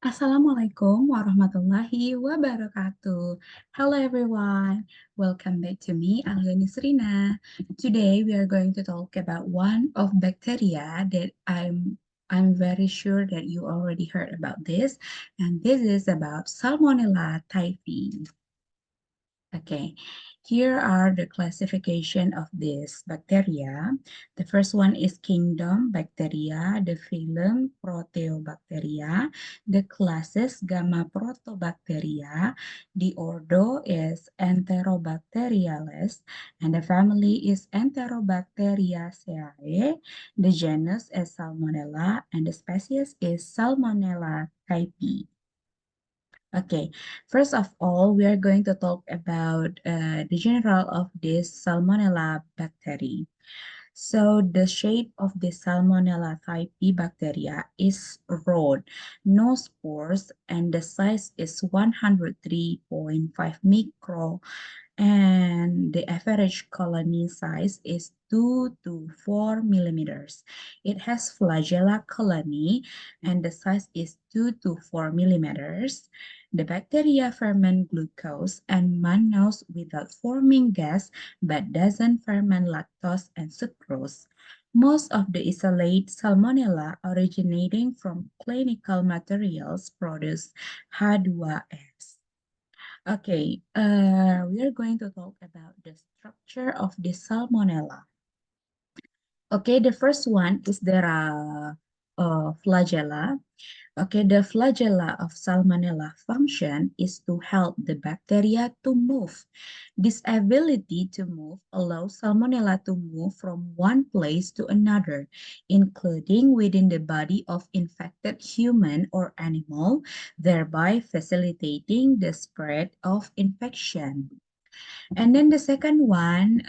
Assalamualaikum warahmatullahi wabarakatuh. Hello everyone. Welcome back to me, Aliani Srina. Today we are going to talk about one of bacteria that I'm very sure that you already heard about this, and this is about Salmonella typhi. Okay, here are the classification of this bacteria. The first one is kingdom bacteria, the phylum Proteobacteria, the classes Gamma Protobacteria, the ordo is Enterobacteriales, and the family is Enterobacteriaceae, the genus is Salmonella, and the species is Salmonella typhi. Okay, first of all, we are going to talk about the general of this Salmonella bacteria. So the shape of the Salmonella typhi bacteria is round, no spores, and the size is 103.5 micro, and the average colony size is 2 to 4 millimeters. It has flagella colony and the size is 2 to 4 millimeters. The bacteria ferment glucose and mannose without forming gas but doesn't ferment lactose and sucrose. Most of the isolate Salmonella originating from clinical materials produce H2S. Okay, we are going to talk about the structure of the Salmonella. Okay, the first one is the flagella. Okay, the flagella of Salmonella function is to help the bacteria to move. This ability to move allows Salmonella to move from one place to another, including within the body of infected human or animal, thereby facilitating the spread of infection. And then the second one,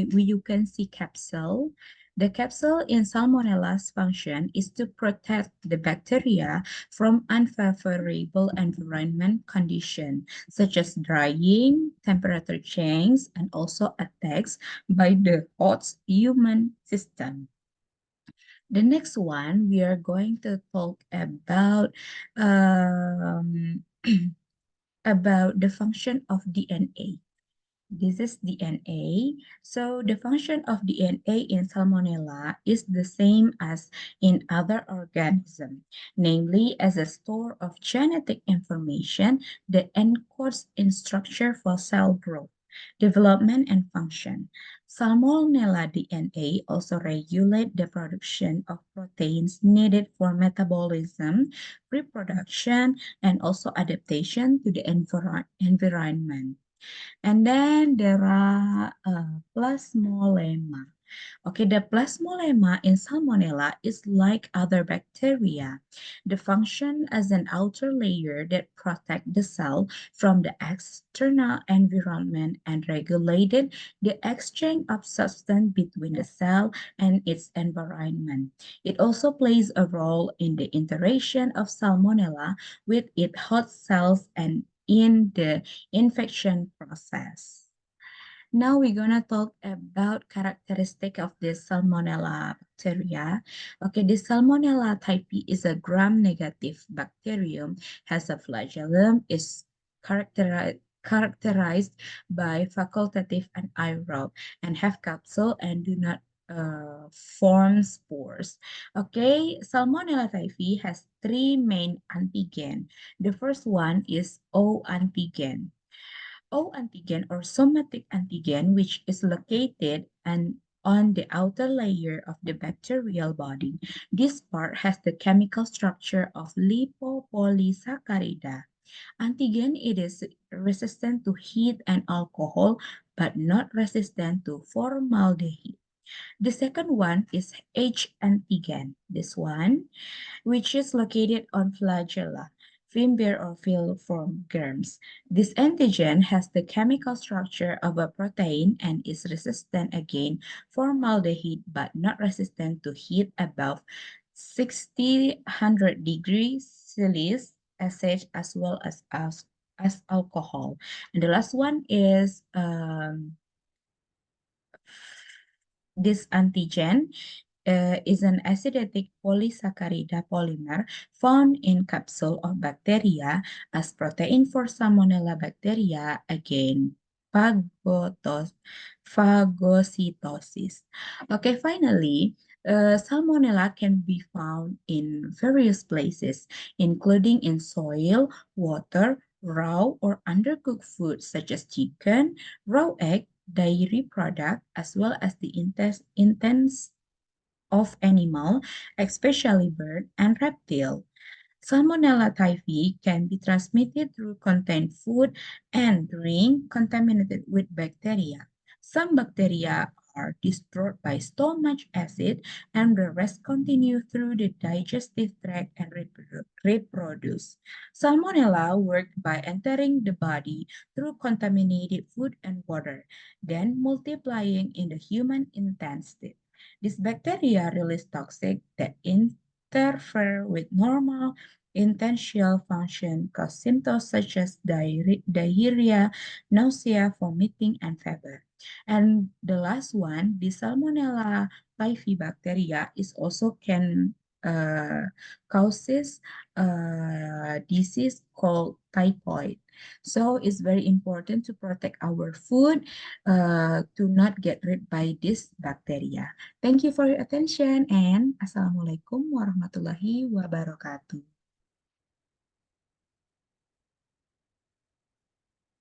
you can see capsule. The capsule in Salmonella's function is to protect the bacteria from unfavorable environment conditions, such as drying, temperature change, and also attacks by the host human system. The next one, we are going to talk about the function of DNA. This is DNA. So the function of DNA in Salmonella is the same as in other organisms, namely as a store of genetic information that encodes in structure for cell growth, development, and function. Salmonella DNA also regulate the production of proteins needed for metabolism, reproduction, and also adaptation to the environment. And then there are plasmolema. Okay, the plasmolema in Salmonella is like other bacteria. The function as an outer layer that protect the cell from the external environment and regulated the exchange of substance between the cell and its environment. It also plays a role in the interaction of Salmonella with its host cells and in the infection process. Now we're gonna talk about characteristic of the Salmonella bacteria. Okay, the Salmonella typhi is a gram-negative bacterium, has a flagellum, is characterized by facultative anaerobe, and have capsule and do not form spores. Okay, Salmonella typhi has three main antigen. The first one is O antigen. O antigen or somatic antigen, which is located on the outer layer of the bacterial body. This part has the chemical structure of lipopolysaccharide. Antigen, it is resistant to heat and alcohol, but not resistant to formaldehyde. The second one is H antigen. This one, which is located on flagella, fimbrial or filiform germs. This antigen has the chemical structure of a protein and is resistant against formaldehyde but not resistant to heat above 60-100 degrees Celsius, SH, as well as alcohol. And the last one is this antigen. is an acidic polysaccharide polymer found in capsule of bacteria as protein for Salmonella bacteria, again, phagotos, phagocytosis. Okay, finally, Salmonella can be found in various places, including in soil, water, raw or undercooked food such as chicken, raw egg, dairy product, as well as the intense of animal, especially bird and reptile. Salmonella typhi can be transmitted through contained food and drink contaminated with bacteria. Some bacteria are destroyed by stomach acid, and the rest continue through the digestive tract and reproduce. Salmonella work by entering the body through contaminated food and water, then multiplying in the human intestine. These bacteria release toxic that interfere with normal intestinal function, cause symptoms such as diarrhea, nausea, vomiting, and fever. And the last one, the Salmonella typhi bacteria is also can causes disease called typhoid. So it's very important to protect our food to not get rid by this bacteria. Thank you for your attention and Assalamualaikum warahmatullahi wabarakatuh.